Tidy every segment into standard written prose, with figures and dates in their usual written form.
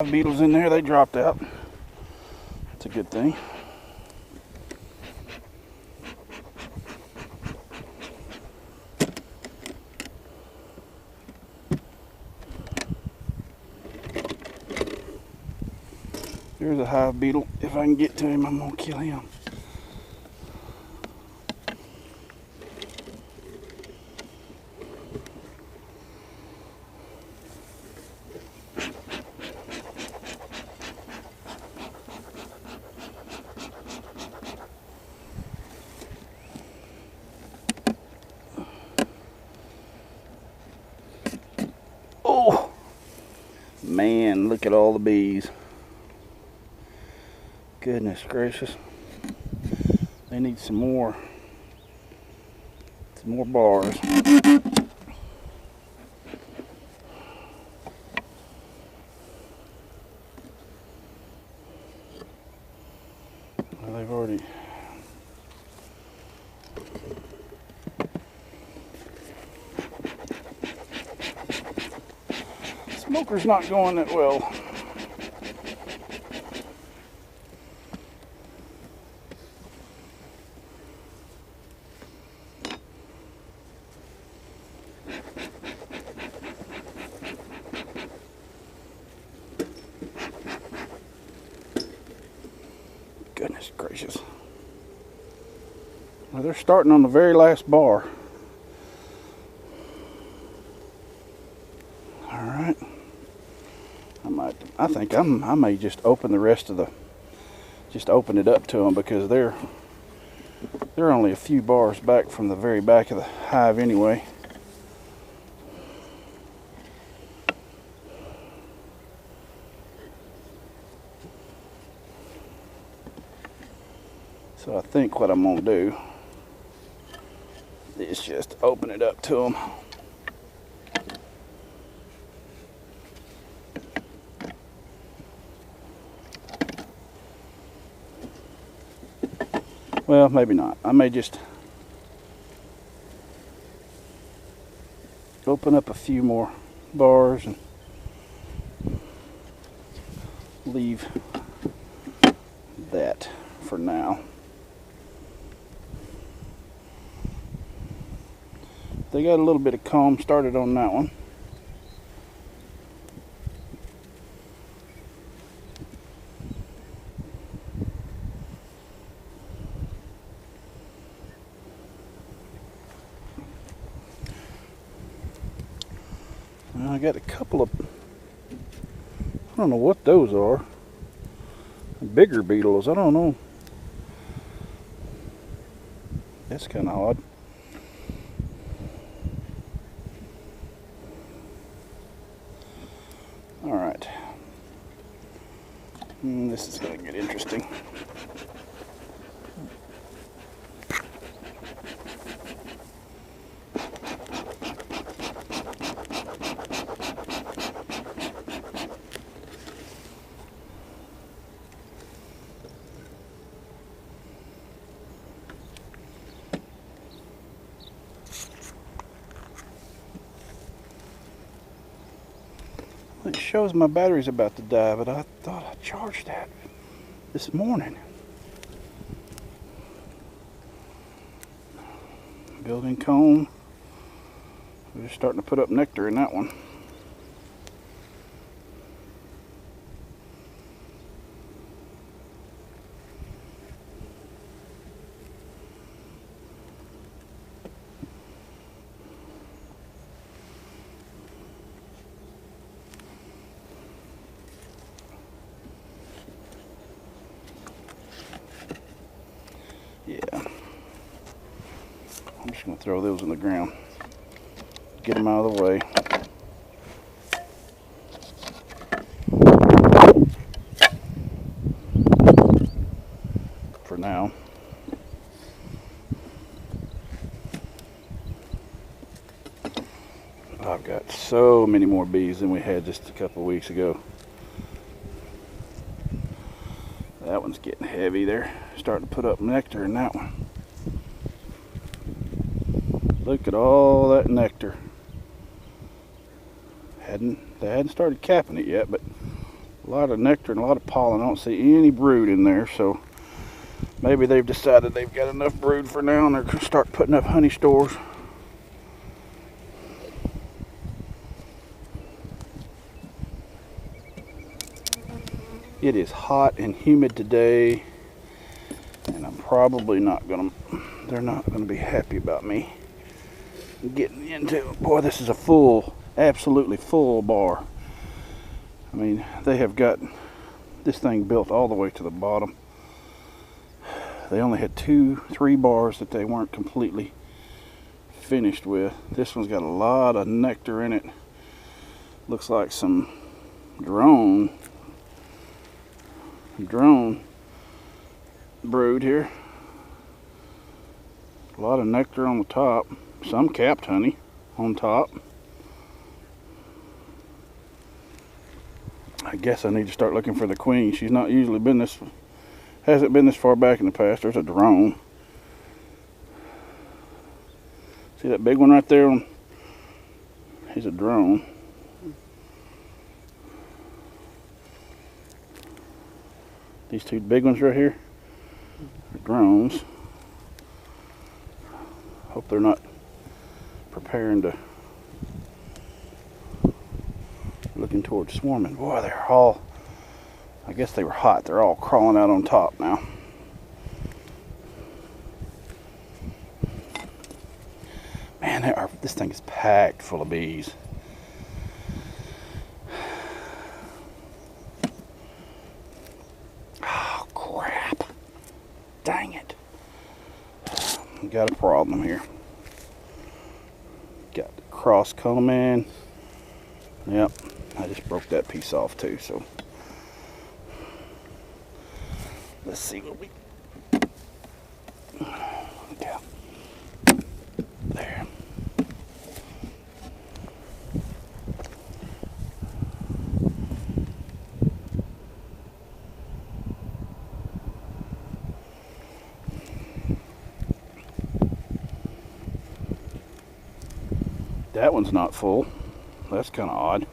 Beetles in there, they dropped out. It's a good thing. There's a hive beetle. If I can get to him, I'm gonna kill him. Oh man, look at all the bees. Goodness gracious. They need some more bars. Well, they've already smoker's not going that well. Goodness gracious. Well, they're starting on the very last bar. Alright. I think I may just open the rest of just open it up to them, because they're only a few bars back from the very back of the hive anyway. So I think what I'm gonna do is just open it up to them. Well, maybe not. I may just open up a few more bars and leave that for now. They got a little bit of comb started on that one. I got a couple of, I don't know what those are. Bigger beetles, I don't know. That's kind of odd. All right. This is going to get interesting. It shows my battery's about to die, but I thought I charged that this morning. Building comb. We're just starting to put up nectar in that one. Yeah, I'm just going to throw those in the ground, get them out of the way. For now. I've got so many more bees than we had just a couple of weeks ago. That one's getting heavy there. Starting to put up nectar in that one. Look at all that nectar. They hadn't started capping it yet, but A lot of nectar and a lot of pollen. I don't see any brood in there, so maybe they've decided they've got enough brood for now and they're going to start putting up honey stores. It is hot and humid today, and I'm probably not going to, they're not going to be happy about me getting into. Boy, this is a full, absolutely full bar. I mean, they have got this thing built all the way to the bottom. They only had 2-3 bars that they weren't completely finished with. This one's got a lot of nectar in it. Looks like some drone brood here. A lot of nectar on the top. Some capped honey on top. I guess I need to start looking for the queen. She's not usually been this, hasn't been this far back in the past. There's a drone. See that big one right there? He's a drone. These two big ones right here are drones. Hope they're not preparing to, looking towards swarming. Boy, they're all, I guess they were hot. They're all crawling out on top now. Man, this thing is packed full of bees. Oh, crap. Dang it. We got a problem here. Got the cross comb in. Yep, I just broke that piece off too, so let's see what we got. There. That one's not full. That's kind of odd.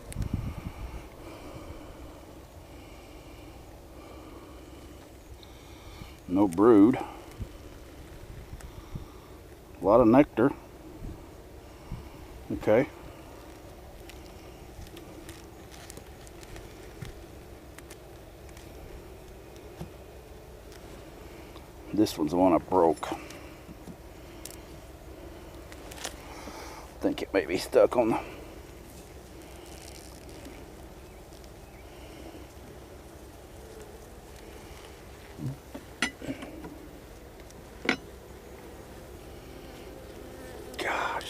No brood. A lot of nectar. Okay. This one's the one I broke. I think it may be stuck on the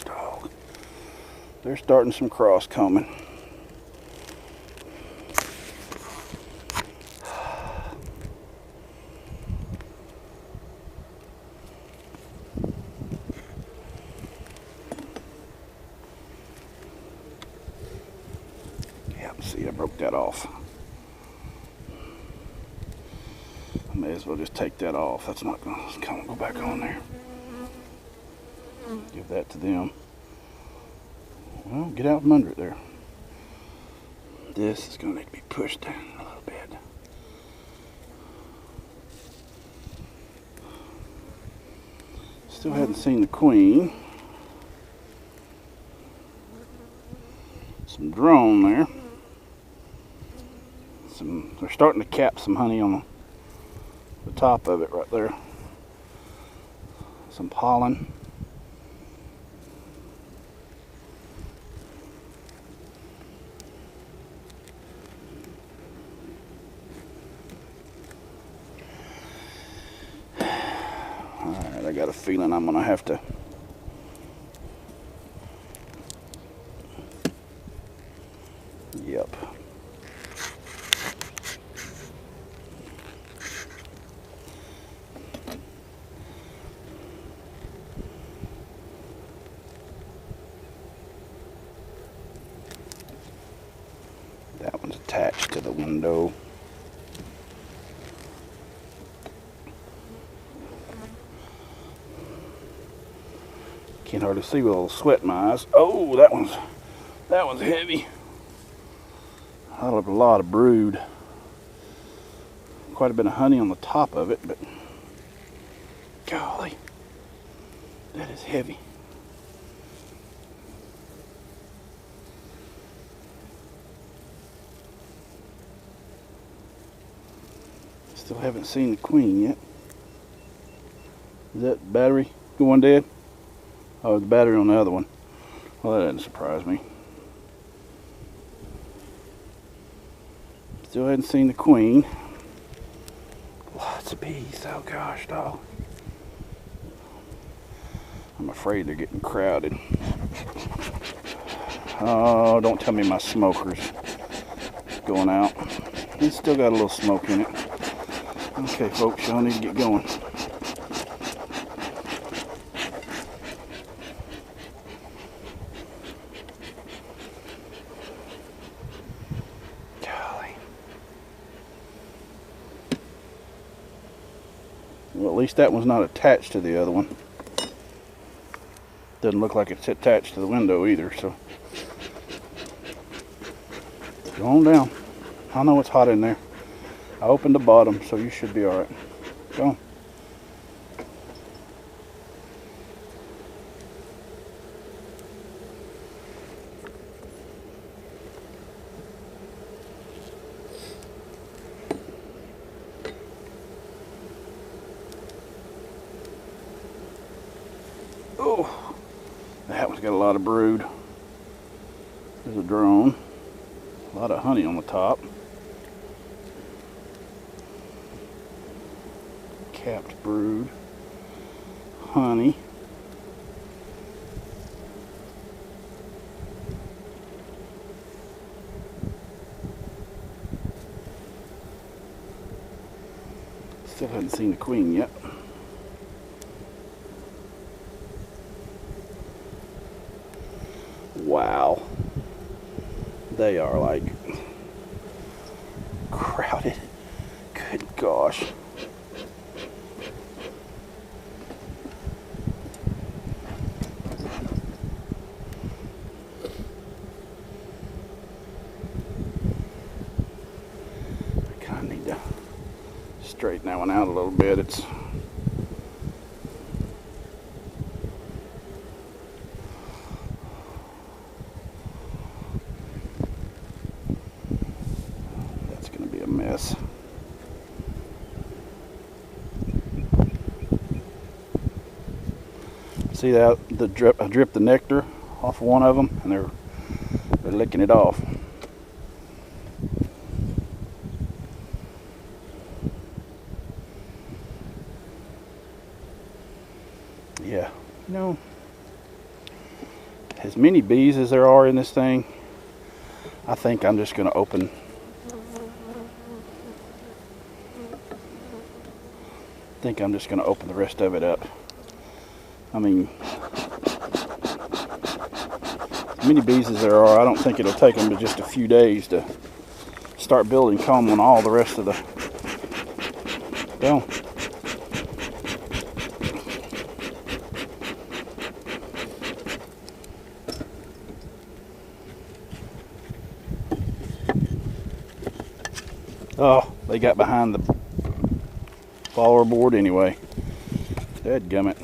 dog. They're starting some cross combing. Yep, see, I broke that off. I may as well just take that off. That's not going to go back on there. Give that to them. Well, get out from under it there. This is going to need to be pushed down a little bit. Still hadn't seen the queen. Some drone there. They're starting to cap some honey on the top of it right there. Some pollen. Alright, I got a feeling I'm gonna have to That one's attached to the window. Can't hardly see with all the sweat in my eyes. Oh, that one's heavy. That'll have a lot of brood. quite a bit of honey on the top of it, but golly, that is heavy. Still haven't seen the queen yet. Is that battery going dead? Oh, the battery on the other one. Well, that doesn't surprise me. Still hadn't seen the queen. Lots of bees. Oh gosh, dog. I'm afraid they're getting crowded. Oh, don't tell me my smoker's going out. It's still got a little smoke in it. Okay, folks, y'all need to get going. Golly. Well, at least that one's not attached to the other one. Doesn't look like it's attached to the window either, so go on down. I know it's hot in there. I opened the bottom, so you should be all right. Go on. Oh, that one's got a lot of brood. There's a drone. A lot of honey on the top. Capped brood. Honey. Still haven't seen the queen yet. Wow. They are like crowded. Good gosh. I kind of need to straighten that one out a little bit. It's mess. See that I dripped the nectar off of one of them, and they're licking it off. Yeah, you know, as many bees as there are in this thing, I think I'm just going to open the rest of it up. I mean, as many bees as there are, I don't think it'll take them but just a few days to start building comb on all the rest of the dome. Oh, they got behind the follower board anyway. Dadgummit.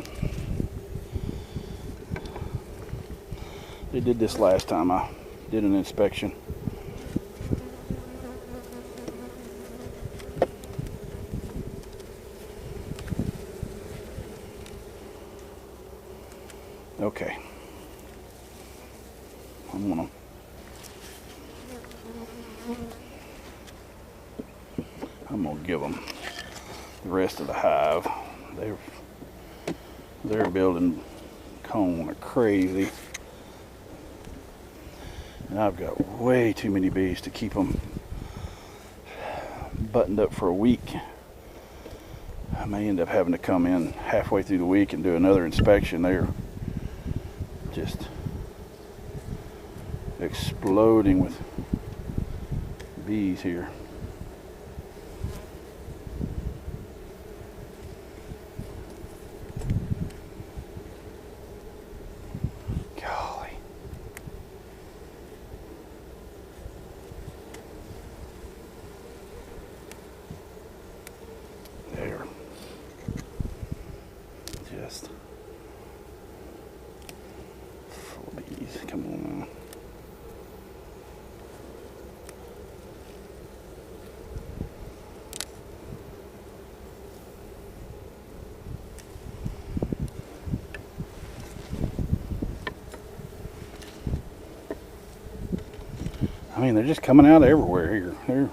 They did this last time I did an inspection. Okay. I'm gonna give them the rest of the hive. They're building comb like crazy, and I've got way too many bees to keep them buttoned up for a week. I may end up having to come in halfway through the week and do another inspection. They're just exploding with bees here. nest. Full of bees. Come on now. I mean, they're just coming out everywhere here.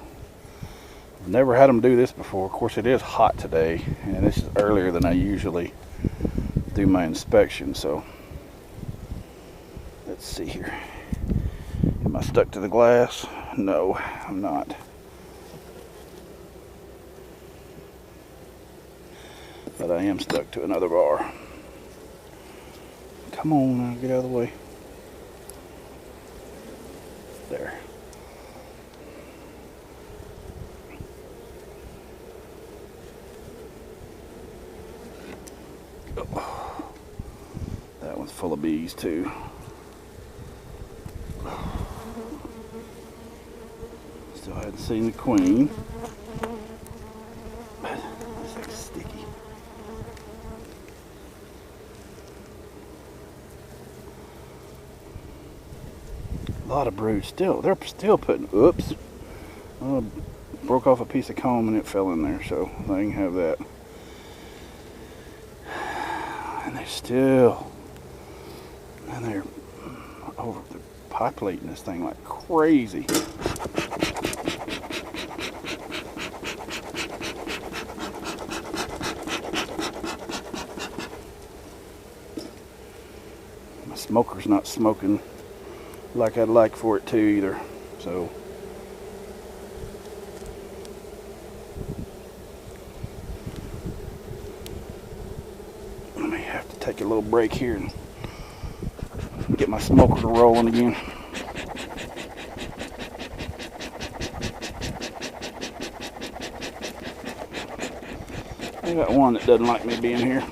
I've never had them do this before. Of course, it is hot today, and this is earlier than I usually do my inspection, so let's see here. Am I stuck to the glass? No, I'm not. But I am stuck to another bar. Come on now, get out of the way. There. Oh, that one's full of bees too. Still hadn't seen the queen. This thing's sticky. A lot of brood still. They're still putting. Oops. Broke off a piece of comb and it fell in there, so I can have that. And they're populating this thing like crazy. My smoker's not smoking like I'd like for it to either, so I may have to take a little break here and get my smoker rolling again. I got one that doesn't like me being here.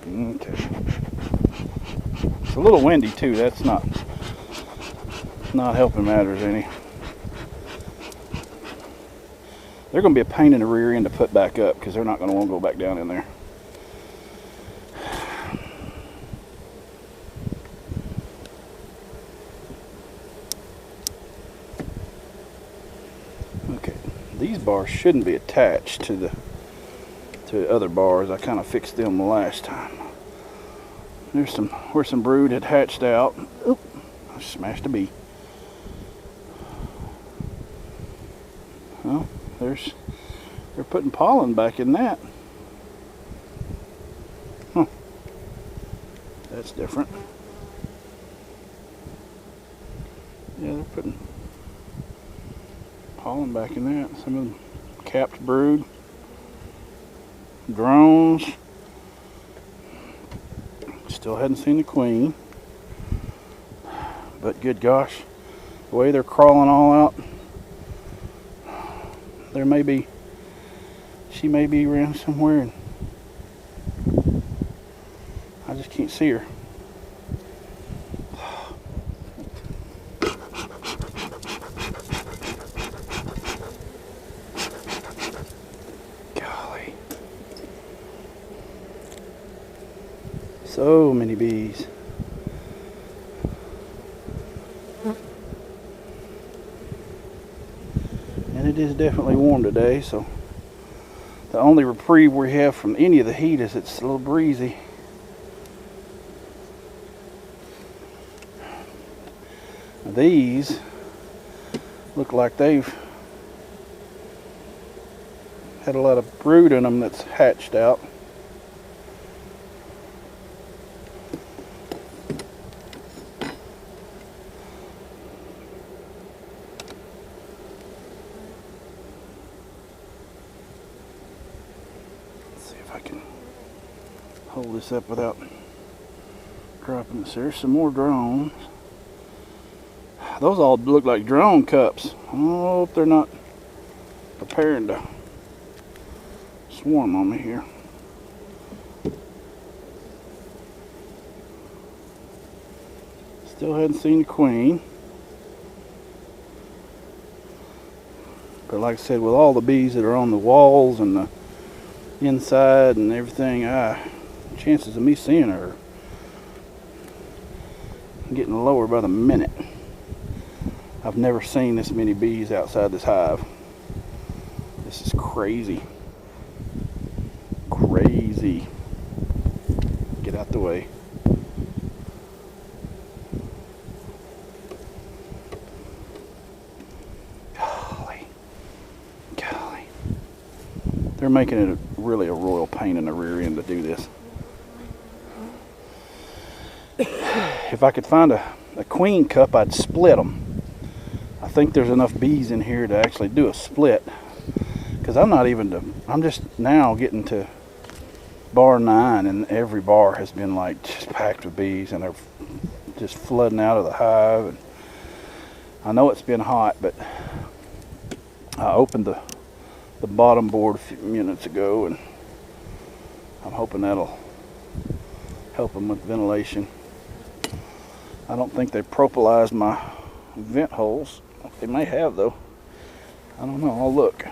Okay. It's a little windy too. That's not helping matters any. They're going to be a pain in the rear end to put back up because they're not going to want to go back down in there. Okay, these bars shouldn't be attached to the other bars. I kind of fixed them the last time. There's where some brood had hatched out. Oop, I smashed a bee. Well, they're putting pollen back in that. Huh. That's different. Yeah, they're putting pollen back in that. Some of them capped brood. Drones. Still hadn't seen the queen. But good gosh, the way they're crawling all out. She may be around somewhere and I just can't see her. Golly. So many bees. And it is definitely warm today, so the only reprieve we have from any of the heat is it's a little breezy. These look like they've had a lot of brood in them that's hatched out. I can hold this up without dropping this. There's some more drones. Those all look like drone cups. I hope they're not preparing to swarm on me here. Still hadn't seen the queen. But like I said, with all the bees that are on the walls and the inside and everything, chances of me seeing her are getting lower by the minute. I've never seen this many bees outside this hive. This is crazy. Crazy. Get out the way. Golly. They're making it really a royal pain in the rear end to do this. If I could find a queen cup, I'd split them. I think there's enough bees in here to actually do a split. Because I'm just now getting to bar 9, and every bar has been like just packed with bees, and they're just flooding out of the hive. And I know it's been hot, but I opened the bottom board a few minutes ago, and I'm hoping that'll help them with ventilation. I don't think they propylized my vent holes. They may have, though. I don't know. I'll look.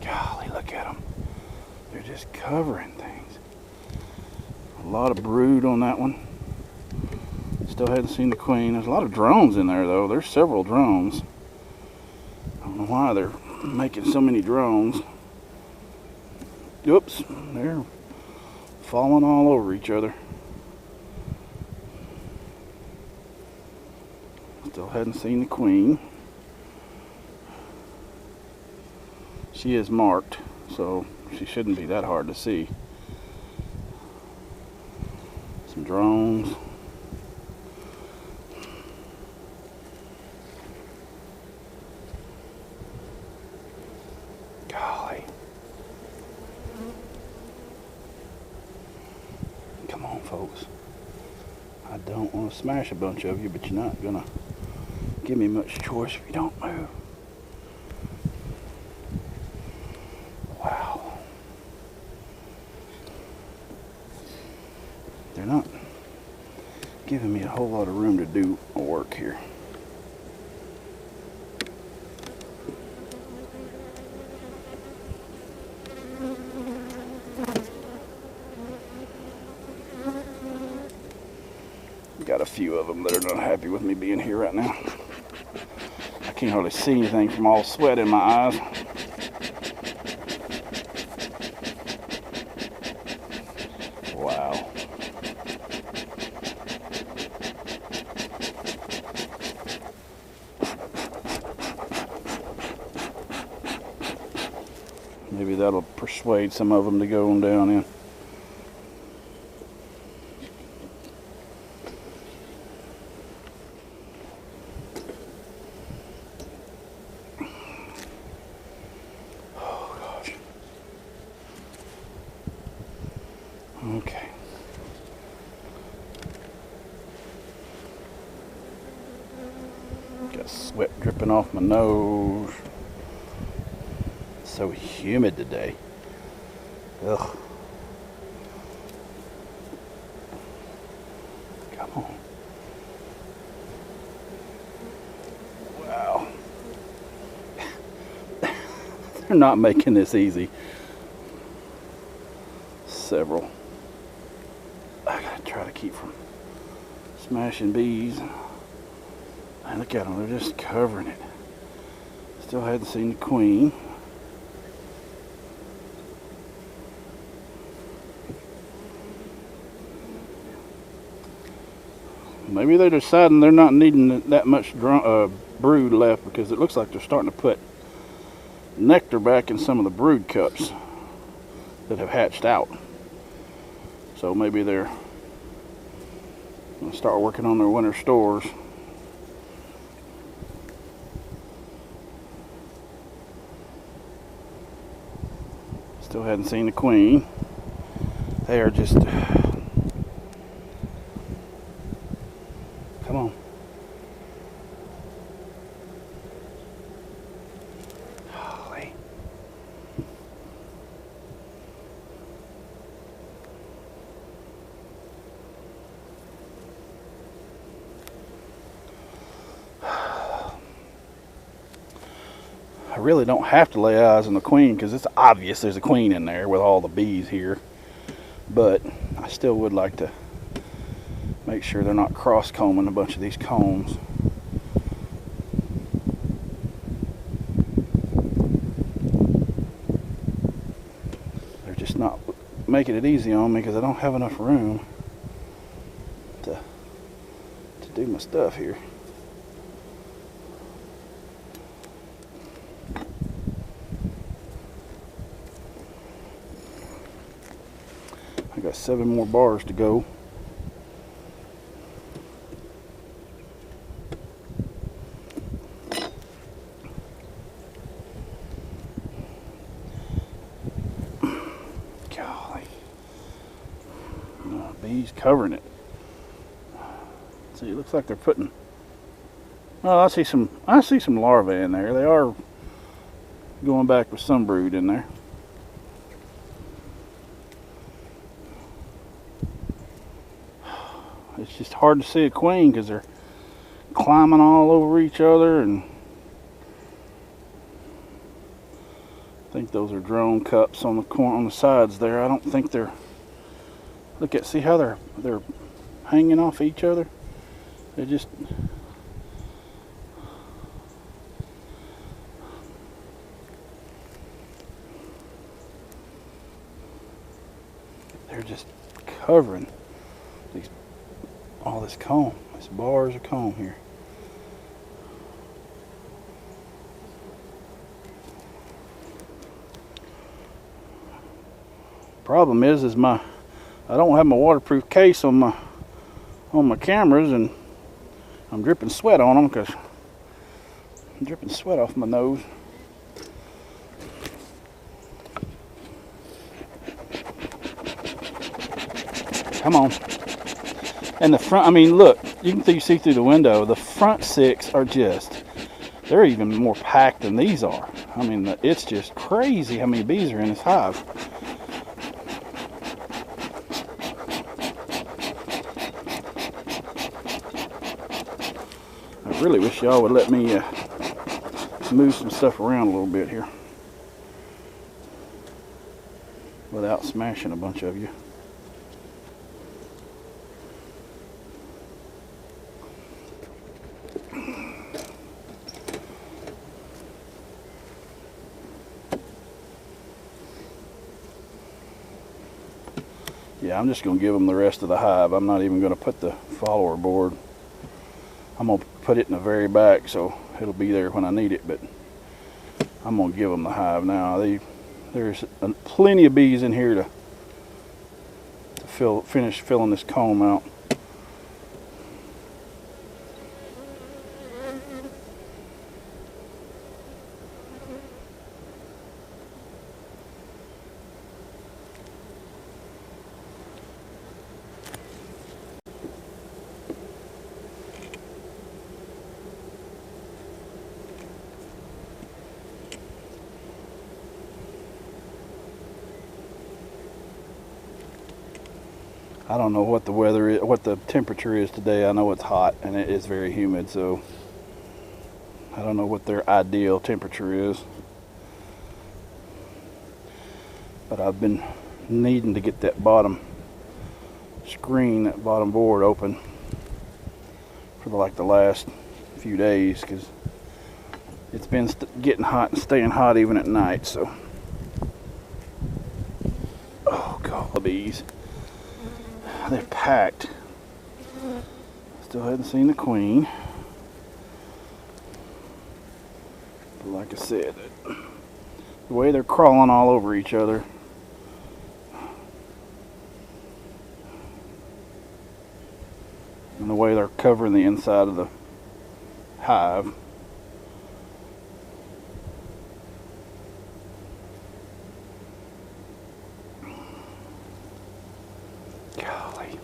Golly, look at them. They're just covering things. A lot of brood on that one. Still hadn't seen the queen. There's a lot of drones in there, though. There's several drones. I don't know why they're making so many drones. Oops, they're falling all over each other. Still hadn't seen the queen. She is marked, so she shouldn't be that hard to see. Some drones. Golly. Come on, folks. I don't want to smash a bunch of you, but you're not gonna give me much choice if you don't move. Wow. They're not giving me a whole lot of room to do work here. Got a few of them that are not happy with me being here right now. I can't hardly see anything from all the sweat in my eyes. Wow. Maybe that'll persuade some of them to go on down in. Okay. Got sweat dripping off my nose. It's so humid today. Ugh. Come on. Wow. They're not making this easy. Several. I gotta try to keep from smashing bees. And look at them, they're just covering it. Still hadn't seen the queen. Maybe they're deciding they're not needing that much brood left, because it looks like they're starting to put nectar back in some of the brood cups that have hatched out. So maybe they're going to start working on their winter stores. Still hadn't seen the queen. They are just... Come on. Holy. really don't have to lay eyes on the queen because it's obvious there's a queen in there with all the bees here. But I still would like to make sure they're not cross-combing a bunch of these combs. They're just not making it easy on me because I don't have enough room to do my stuff here. I got 7 more bars to go. Golly. Oh, bees covering it. See, it looks like they're putting, well, I see some larvae in there. They are going back with some brood in there. It's just hard to see a queen because they're climbing all over each other, and I think those are drone cups on the sides there. I don't think they're, see how they're hanging off each other. They're just covering all this comb. This bars of comb here. Problem is I don't have my waterproof case on my cameras, and I'm dripping sweat on them because I'm dripping sweat off my nose. Come on. And the front, I mean, look, you can see through the window. The front 6 are they're even more packed than these are. I mean, it's just crazy how many bees are in this hive. I really wish y'all would let me move some stuff around a little bit here without smashing a bunch of you. Yeah, I'm just going to give them the rest of the hive. I'm not even going to put the follower board. I'm going to put it in the very back so it'll be there when I need it, but I'm going to give them the hive now. There's plenty of bees in here to finish filling this comb out. I don't know what the weather is, what the temperature is today. I know it's hot and it is very humid, so I don't know what their ideal temperature is. But I've been needing to get that bottom screen, that bottom board open for like the last few days, because it's been getting hot and staying hot even at night. So, oh god, the bees. They're packed. Still hadn't seen the queen. But like I said, the way they're crawling all over each other. And the way they're covering the inside of the hive. Golly.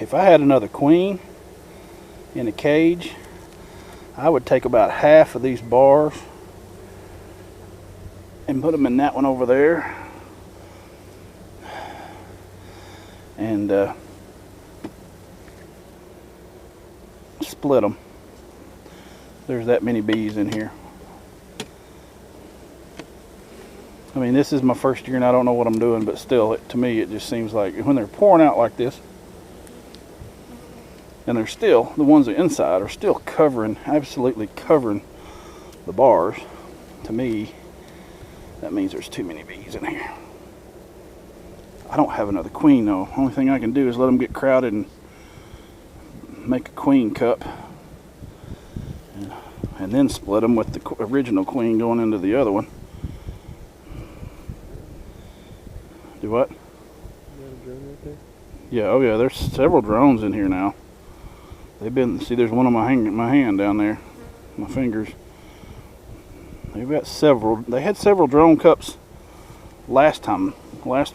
If I had another queen in a cage, I would take about half of these bars and put them in that one over there. And split them. There's that many bees in here. I mean, this is my first year and I don't know what I'm doing, but still, to me, it just seems like when they're pouring out like this, and they're still, the ones inside are still covering, absolutely covering the bars. To me, that means there's too many bees in here. I don't have another queen though. Only thing I can do is let them get crowded and make a queen cup. And then split them with the original queen going into the other one. Do what? You got a drone right there? Yeah, oh yeah, there's several drones in here now. They've been, see, there's one on my hand down there, my fingers. They've got several. They had several drone cups last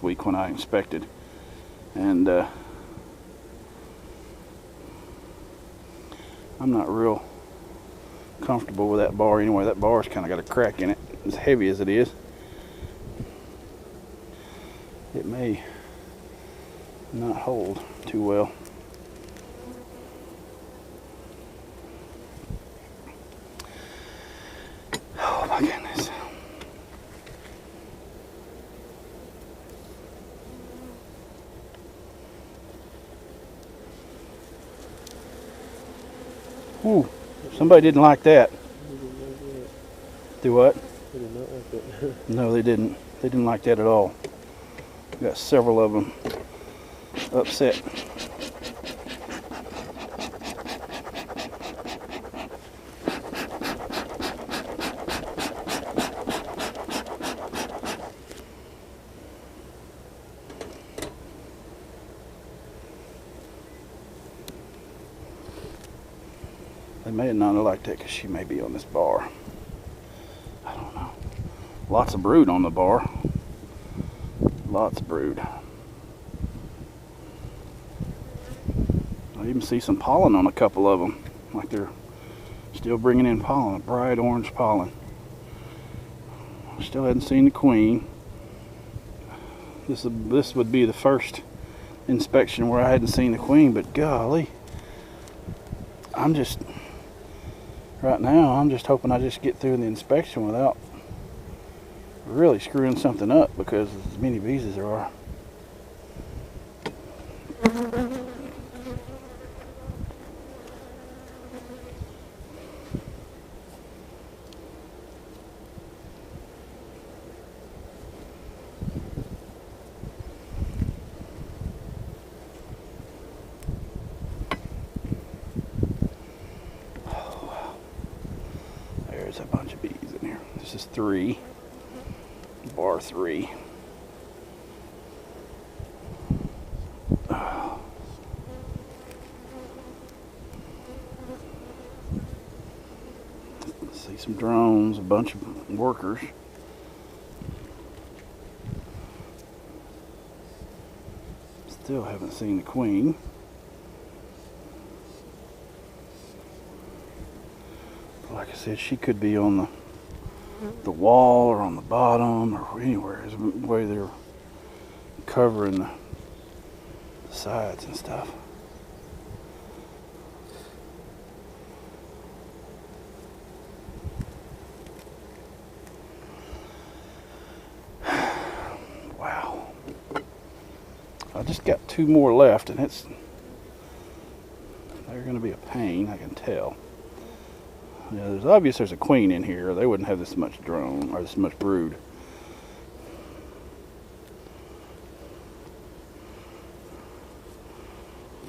week when I inspected, and I'm not real comfortable with that bar anyway. That bar's kind of got a crack in it, as heavy as it is. It may not hold too well. Oh my goodness. Ooh, somebody didn't like that. Do what? They did not like that. No, they didn't. They didn't like that at all. We got several of them upset. They may not have liked that because she may be on this bar. I don't know. Lots of brood on the bar. Lots of brood. I even see some pollen on a couple of them. Like they're still bringing in pollen, bright orange pollen. Still hadn't seen the queen. This would be the first inspection where I hadn't seen the queen, but golly. Right now, I'm just hoping I just get through the inspection without really screwing something up, because as many bees as there are. There's a bunch of bees in here. This is 3. Bar 3. See some drones, a bunch of workers. Still haven't seen the queen. Like I said, she could be on the wall or on the bottom or anywhere, is the way they're covering the sides and stuff. Wow. I just got 2 more left, and they're going to be a pain, I can tell. Yeah, there's a queen in here, or they wouldn't have this much drone or this much brood.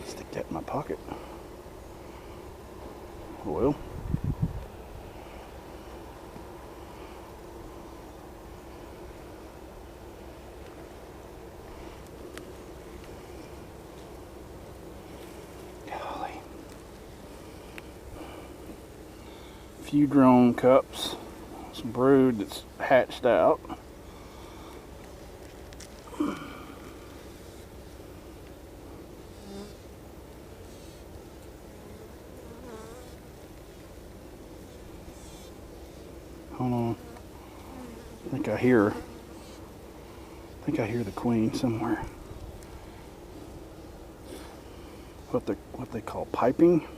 Stick that in my pocket. Well, few drone cups, some brood that's hatched out. Hold on. I think I hear the queen somewhere. What they call piping.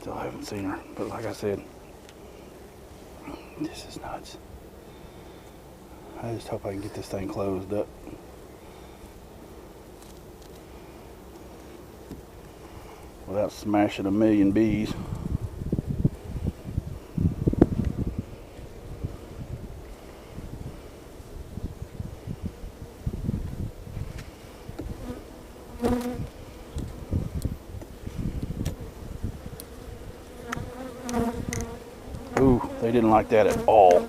Still haven't seen her, but like I said, this is nuts. I just hope I can get this thing closed up. Without smashing a million bees. Ooh, they didn't like that at all.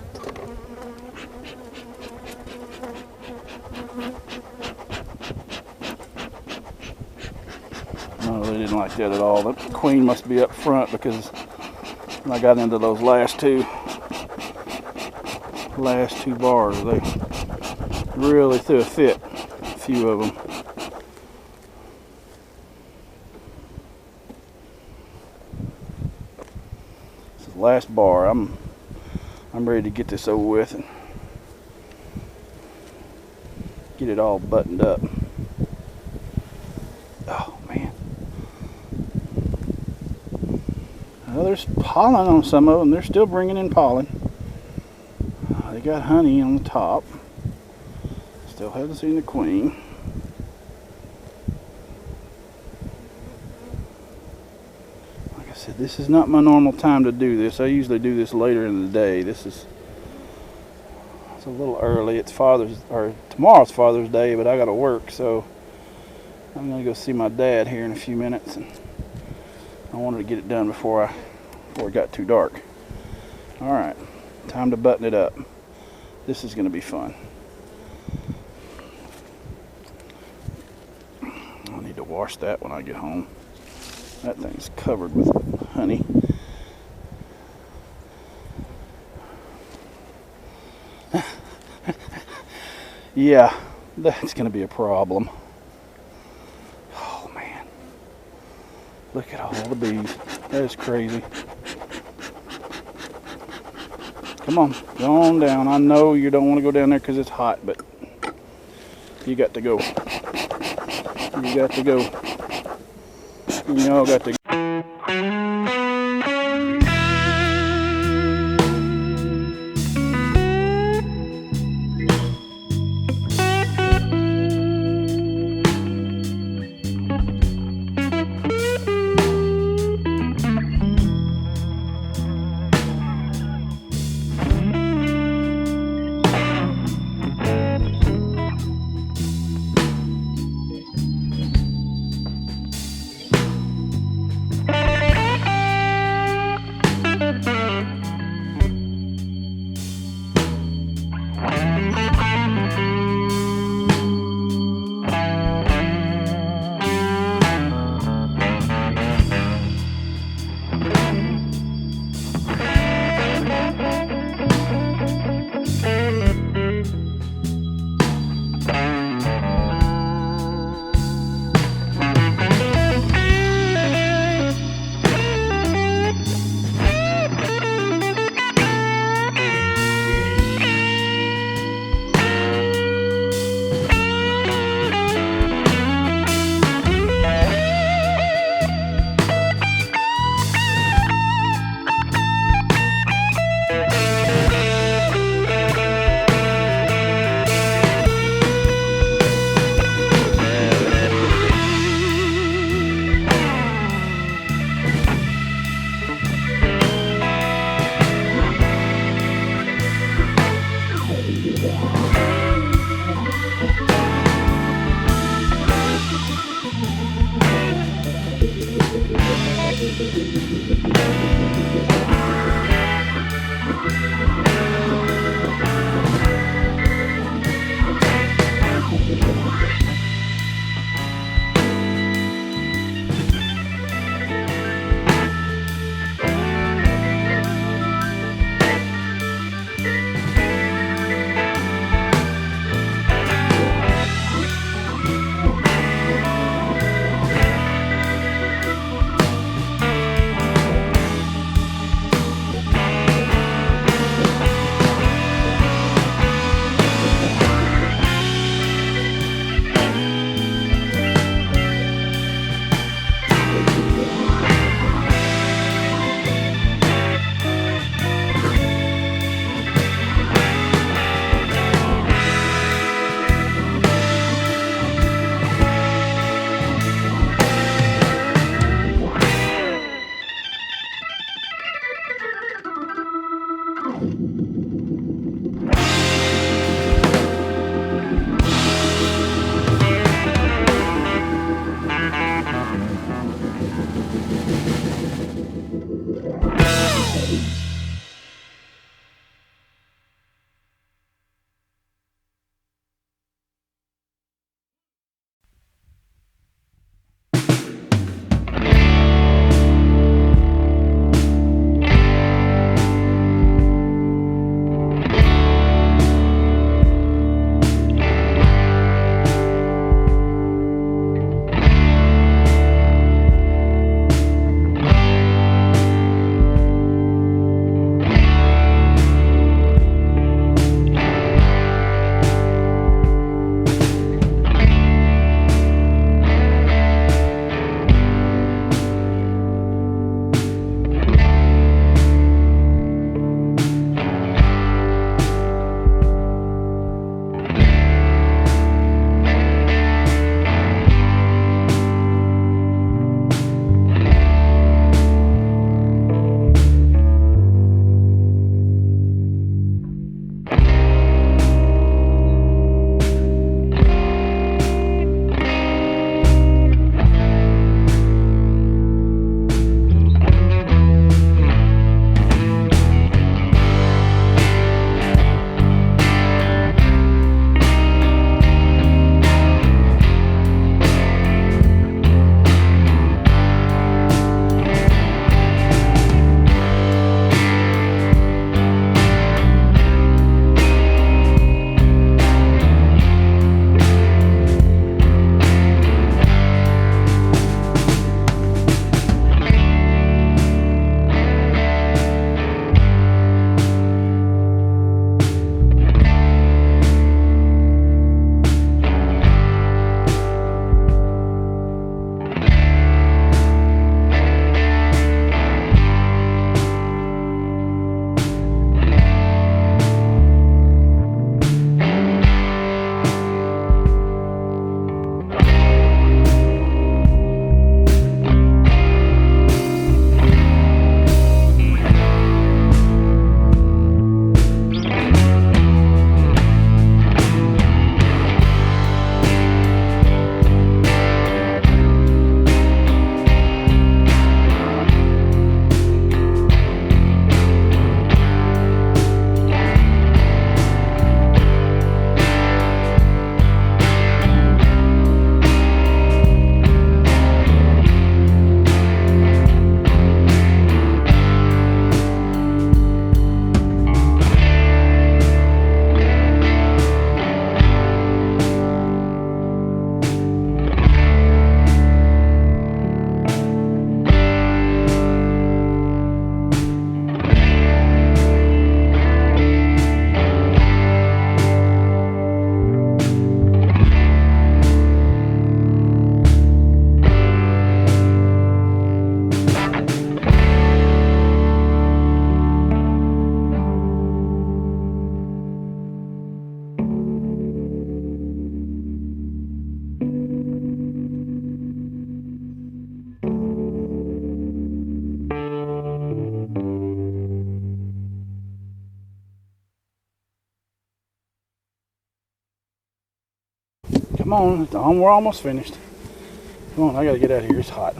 No, they didn't like that at all. The queen must be up front because when I got into those last two bars, they really threw a fit, a few of them. This is the last bar. I'm ready to get this over with and get it all buttoned up. Oh man. Well, there's pollen on some of them. They're still bringing in pollen. They got honey on the top. Still haven't seen the queen. Like I said, this is not my normal time to do this. I usually do this later in the day. It's a little early. It's tomorrow's Father's Day, but I gotta work, so I'm gonna go see my dad here in a few minutes, and I wanted to get it done before it got too dark. All right, time to button it up. This is gonna be fun. I need to wash that when I get home. That thing's covered with honey. Yeah, that's gonna be a problem. Oh man, look at all the bees. That is crazy. Come on, go on down. I know you don't want to go down there because it's hot, but you got to go. You got to go. You all got to go. Come on, we're almost finished. Come on, I gotta get out of here. It's hot.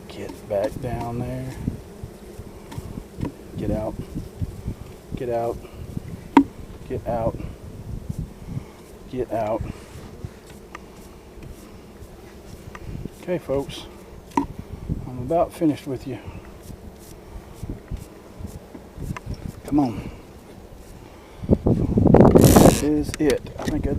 Get back down there. Get out. Get out. Get out. Get out. Okay, folks. I'm about finished with you. Come on. That is it. I think I...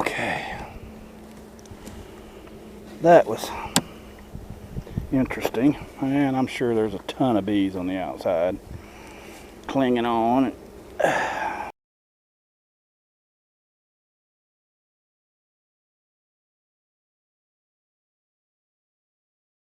Okay. That was interesting. And I'm sure there's a ton of bees on the outside clinging on.